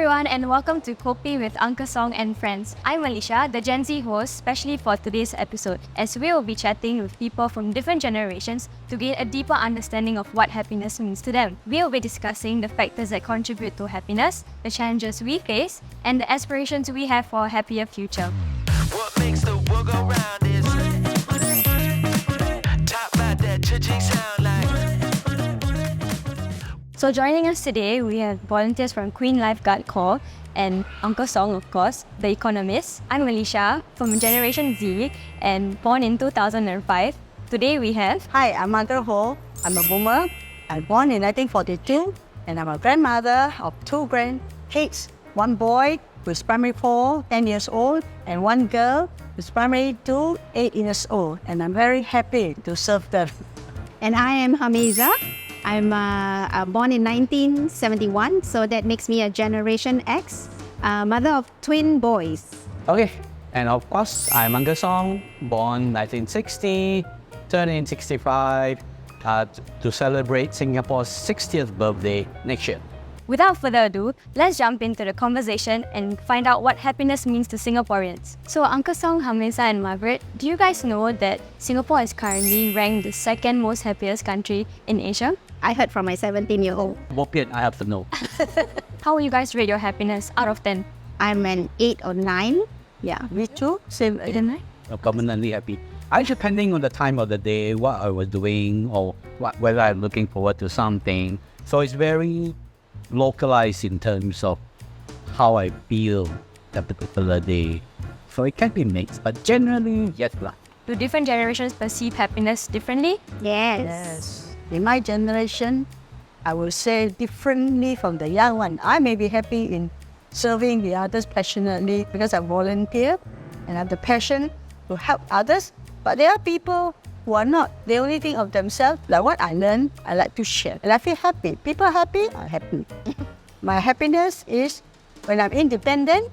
everyone, and welcome to Kopi with Uncle Song and Friends. I'm Erlisya, the Gen Z host, especially for today's episode, as we will be chatting with people from different generations to gain a deeper understanding of what happiness means to them. We will be discussing the factors that contribute to happiness, the challenges we face, and the aspirations we have for a happier future. What makes the world go round is top about that cha-ching sound like. So joining us today, we have volunteers from Queen Lifeguard Corps and Uncle Song, of course, the economist. I'm Erlisya from Generation Z and born in 2005. Today we have... Hi, I'm Margaret Ho. I'm a boomer. I'm born in 1942 and I'm a grandmother of two grandkids. One boy who's primary 4, 10 years old, and one girl who's primary 2, 8 years old. And I'm very happy to serve them. And I am Hameiza. I'm born in 1971, so that makes me a Generation X, mother of twin boys. Okay, and of course, I'm Uncle Song, born 1960, turning 65 to celebrate Singapore's 60th birthday next year. Without further ado, let's jump into the conversation and find out what happiness means to Singaporeans. So Uncle Song, Hameiza and Margaret, do you guys know that Singapore is currently ranked the second most happiest country in Asia? I heard from my 17-year-old. Bopian, I have to know. How will you guys rate your happiness out of 10? I'm an 8 or 9. Yeah. Me too, same. Permanently happy. Depending on the time of the day, what I was doing, or whether I'm looking forward to something. So it's very localized in terms of how I feel that particular day. So it can be mixed, but generally, yes. Do different generations perceive happiness differently? Yes. In my generation, I will say differently from the young one. I may be happy in serving the others passionately because I volunteer and have the passion to help others. But there are people who are not. They only think of themselves. Like what I learned, I like to share. And I feel happy. People are happy, I'm happy. My happiness is when I'm independent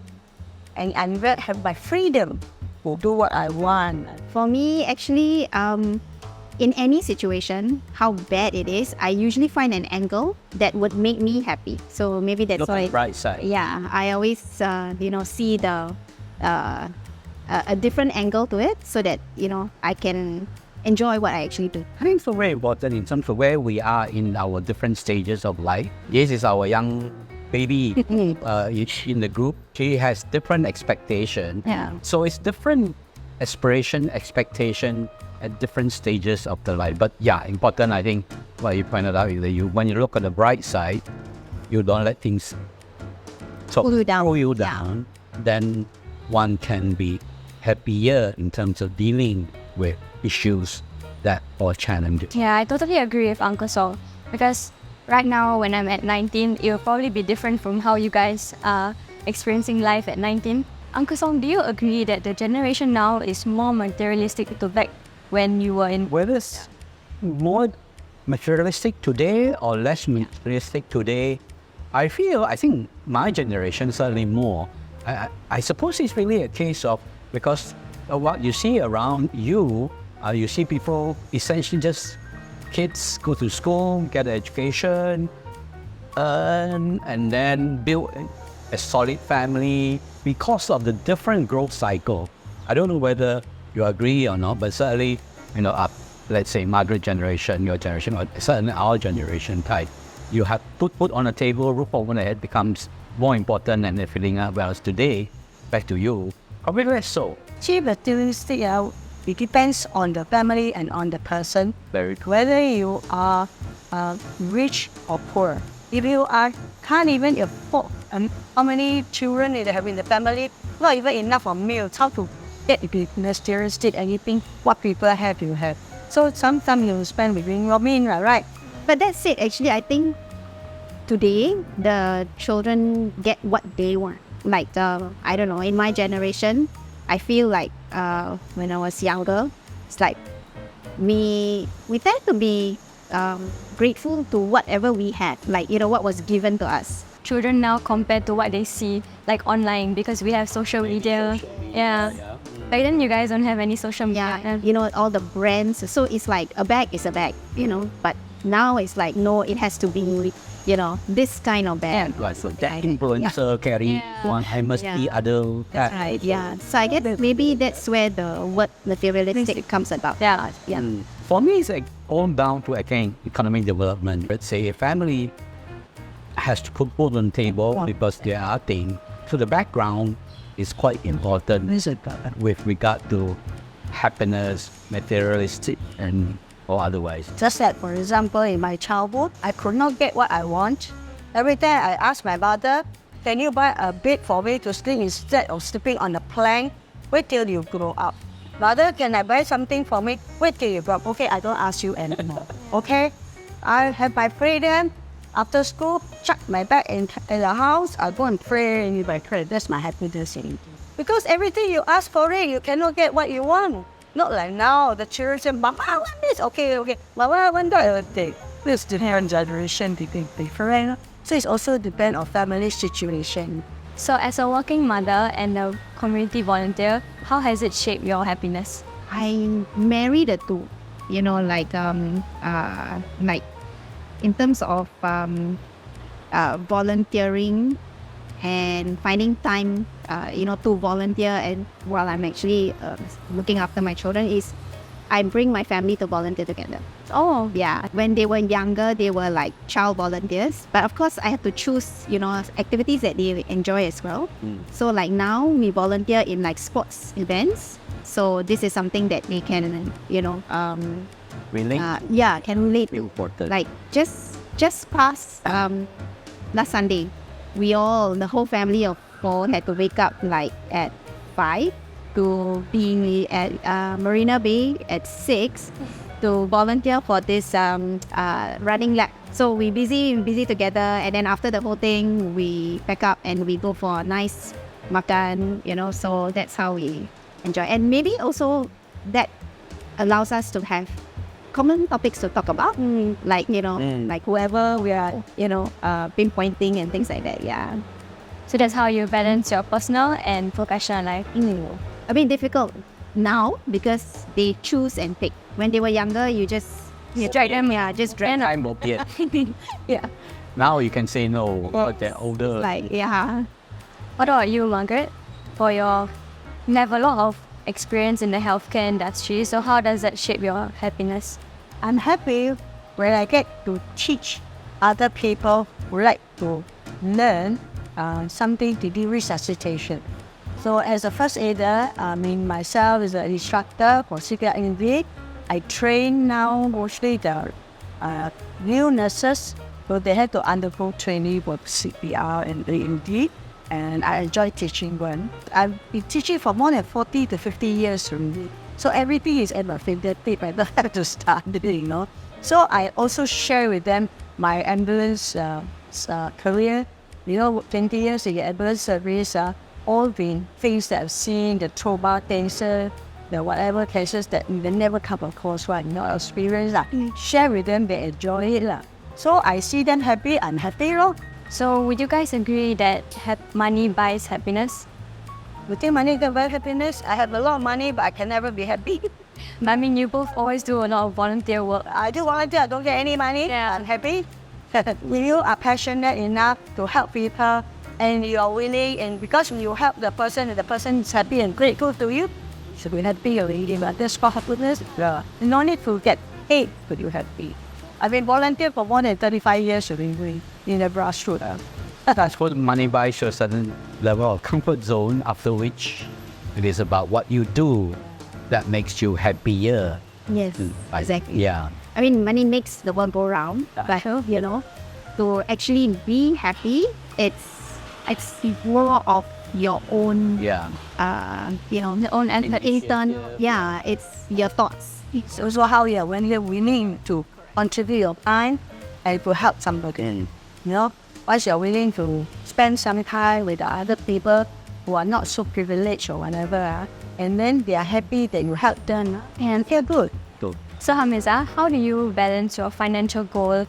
and I have my freedom to do what I want. For me, actually, in any situation, how bad it is, I usually find an angle that would make me happy. So maybe that's Look why. on the bright side. Yeah, I always, see the a different angle to it, so that I can enjoy what I actually do. I think it's very important in terms of where we are in our different stages of life. This is our young baby in the group. She has different expectation. Yeah. So it's different aspiration, expectation at different stages of the life. But yeah, important, I think, what you pointed out is that when you look at the bright side, you don't let things Pull you down. Then one can be happier in terms of dealing with issues that are challenging. Yeah, I totally agree with Uncle Song, because right now when I'm at 19, it will probably be different from how you guys are experiencing life at 19. Uncle Song, do you agree that the generation now is more materialistic to back when you were in... Whether it's more materialistic today or less materialistic today, I think my generation certainly more. I suppose it's really a case of, because of what you see around you, you see people essentially just kids go to school, get an education, earn, and then build a solid family because of the different growth cycle. I don't know whether you agree or not, but certainly, let's say Margaret generation, your generation, or certainly our generation type, you have put on a table, roof over the head becomes more important than filling up. Whereas today, back to you, probably less so. Cheap materialistic, it depends on the family and on the person. Very true. Whether you are rich or poor. If you can't even afford, how many children they have in the family, not even enough for meals, how to get materialistic and you think what people have, you have. So sometimes you spend within your means, right? But that's it. Actually, I think today the children get what they want. Like I don't know, in my generation, I feel like when I was younger, it's like we tend to be grateful to whatever we had, like what was given to us. Children now compared to what they see like online, because we have social media. Yeah. Back then you guys don't have any social media. Yeah, all the brands. So it's like a bag is a bag, but now it's like, no, it has to be this kind of bag. Right, so that influencer carry one, I must be other. That's right. Yeah. So I guess maybe that's where the word materialistic comes about. Yeah. For me, it's like all down to again economic development. Let's say a family has to put food on the table because there are things. So the background is quite important with regard to happiness, materialistic, and or otherwise. Just that, for example, in my childhood, I could not get what I want. Every time I asked my mother, can you buy a bed for me to sleep instead of sleeping on a plank? Wait till you grow up. Mother, can I buy something for me? Wait till you grow up. Okay, I don't ask you anymore. Okay? I have my freedom. After school, chuck my bag in the house. I go and pray in my prayer. That's my happiness. Because everything you ask for it, you cannot get what you want. Not like now, the children say, Mama, I want this. Okay. Mama, I want that. This different generation, they think different. So it's also depend on family situation. So as a working mother and a community volunteer, how has it shaped your happiness? I marry the two, like in terms of volunteering and finding time, to volunteer, and while I'm actually looking after my children, is I bring my family to volunteer together. Oh, Yeah, when they were younger, they were like child volunteers, but of course I have to choose, activities that they enjoy as well. So like now we volunteer in like sports events. So this is something that they can, Really? can relate to. Important. Like just past last Sunday, the whole family of four had to wake up like at 5 to be at Marina Bay at 6 to volunteer for this running lap. So we busy together, and then after the whole thing, we pack up and we go for a nice makan. So that's how we enjoy, and maybe also that allows us to have common topics to talk about, like like whoever we are, pinpointing and things like that. Yeah. so that's how you balance your personal and professional life. I mean, difficult now because they choose and pick. When they were younger, you just drag them. Yeah, just drag them. Time of year. Yeah. Now you can say no, but they're older. Like, yeah. What about you, Margaret? You have a lot of experience in the healthcare industry, so how does that shape your happiness? I'm happy when I get to teach other people who like to learn something to do resuscitation. So as a first aider, myself as an instructor for CGSI, I train now mostly the new nurses, so they have to undergo training for CPR and AED, and I enjoy teaching them. I've been teaching for more than 40 to 50 years already. So everything is at my fingertip. I don't have to study, So I also share with them my ambulance career. 20 years in the ambulance service, all the things that I've seen, the trauma cancer, the whatever cases that they never come across, right? Experience. Share with them, they enjoy it. So I see them happy, I'm happy. So would you guys agree that money buys happiness? You think money can buy happiness? I have a lot of money, but I can never be happy. I mean, you both always do a lot of volunteer work. I do volunteer, I don't get any money. Yeah. I'm happy. You are passionate enough to help people, and you are willing, and because you help the person, and the person is happy and grateful to you, you should be happy already. But that's called happiness. Yeah. No need to get paid to be happy. I've been volunteering for more than 35 years already in the grassroots. That's what money buys you a certain level of comfort zone, after which it is about what you do that makes you happier. Yes, exactly. Yeah. I mean, money makes the world go round, but to actually be happy, it's more of your own. Yeah. Your own empathy. It's your thoughts. It's also how when you're willing to contribute your time and to help somebody. Once you're willing to spend some time with the other people who are not so privileged or whatever, and then they are happy that you help them and feel good. So Hameiza, how do you balance your financial goal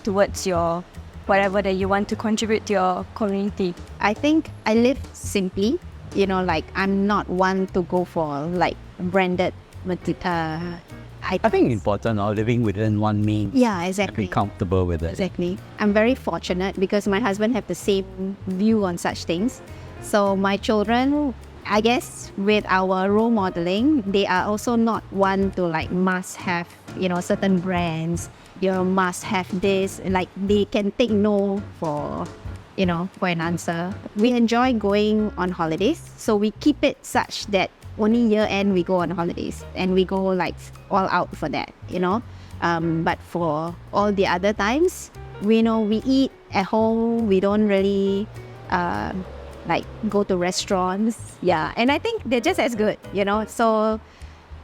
towards your whatever that you want to contribute to your community? I think I live simply. Like I'm not one to go for like branded I think important or living within one means. Yeah, And exactly. be comfortable with it. Exactly. I'm very fortunate because my husband have the same view on such things. So my children, I guess with our role modeling, they are also not one to like must have, certain brands, must have this, like they can take no for an answer. We enjoy going on holidays. So we keep it such that only year end we go on holidays and we go like all out for that, But for all the other times, we eat at home. We don't really go to restaurants. Yeah. And I think they're just as good, So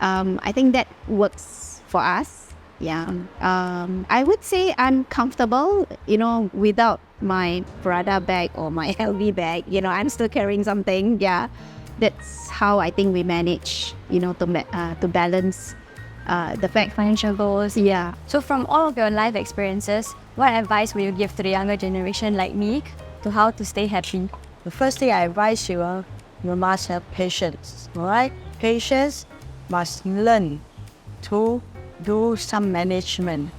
I think that works for us. Yeah. I would say I'm comfortable, without my Prada bag or my LV bag. I'm still carrying something. Yeah. That's how I think we manage, to balance the fact. Financial goals. Yeah. So from all of your life experiences, what advice will you give to the younger generation like me to how to stay happy? The first thing I advise you, you must have patience, all right? Patience must learn to do some management.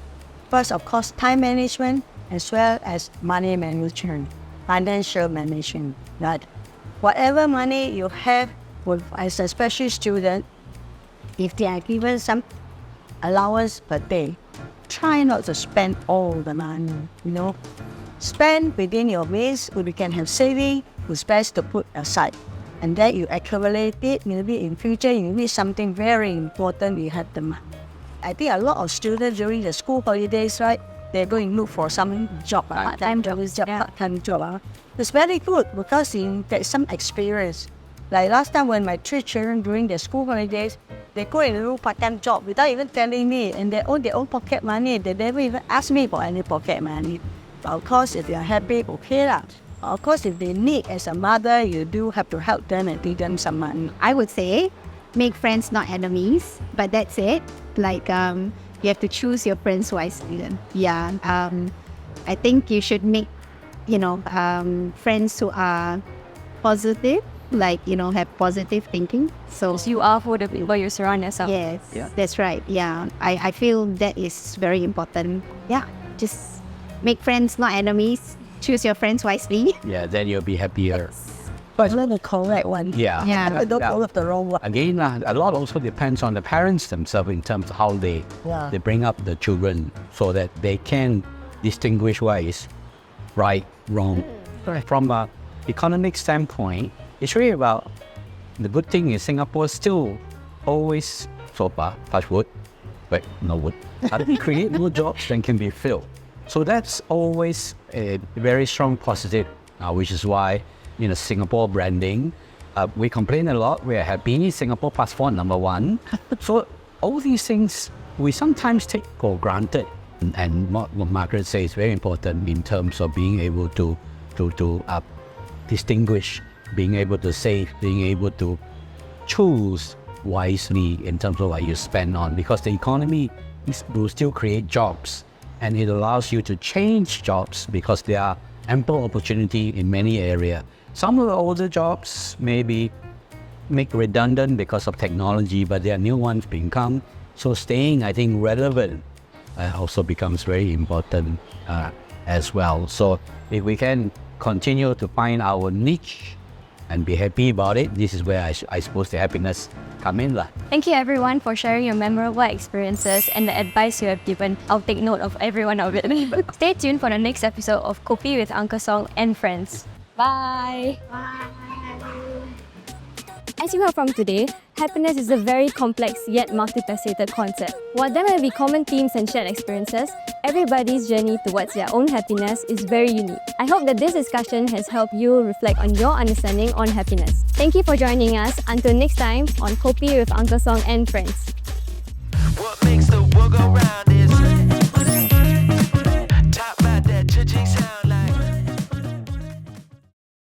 First, of course, time management as well as money management, financial management. That whatever money you have, as a special student, if they are given some allowance per day, try not to spend all the money, Spend within your means. We can have saving, it's best to put aside. And then you accumulate it, maybe in future you need something very important, you have the money. I think a lot of students during the school holidays, right, they're going to look for some job, Part-time jobs, yeah. part-time job. It's very good because you get some experience. Like last time when my 3 children during the school holidays, they go and do part-time job without even telling me, and they own their own pocket money. They never even ask me for any pocket money. But of course, if they are happy, okay lah. Of course, if they need as a mother, you do have to help them and give them some money. I would say make friends, not enemies, but that's it. Like, you have to choose your friends wisely then. Yeah. I think you should make, friends who are positive, have positive thinking. So, You are for the people you surround yourself. yes, that's right. Yeah. I feel that is very important. Yeah. Just make friends, not enemies. Choose your friends wisely. Yeah, then you'll be happier. Learn the correct one. Yeah. Yeah. Don't follow the wrong one. Again, a lot also depends on the parents themselves in terms of how they bring up the children so that they can distinguish what is right, wrong. From an economic standpoint, it's really about the good thing is Singapore still always, so far, touch wood, but no wood, create more jobs than can be filled. So that's always a very strong positive, which is why Singapore branding, we complain a lot. We are happy. Singapore passport #1. So all these things we sometimes take for granted. And what Margaret says is very important in terms of being able to distinguish, being able to save, being able to choose wisely in terms of what you spend on. Because the economy will still create jobs. And it allows you to change jobs because there are ample opportunity in many areas. Some of the older jobs may be make redundant because of technology, but there are new ones being come. So staying, I think, relevant also becomes very important as well. So if we can continue to find our niche and be happy about it, this is where I suppose the happiness come in lah. Thank you everyone for sharing your memorable experiences and the advice you have given. I'll take note of every one of it. Stay tuned for the next episode of Kopi with Uncle Song and Friends. Bye! As you heard from today, happiness is a very complex yet multifaceted concept. While there may be common themes and shared experiences, everybody's journey towards their own happiness is very unique. I hope that this discussion has helped you reflect on your understanding on happiness. Thank you for joining us. Until next time on Kopi with Uncle Song and Friends. What makes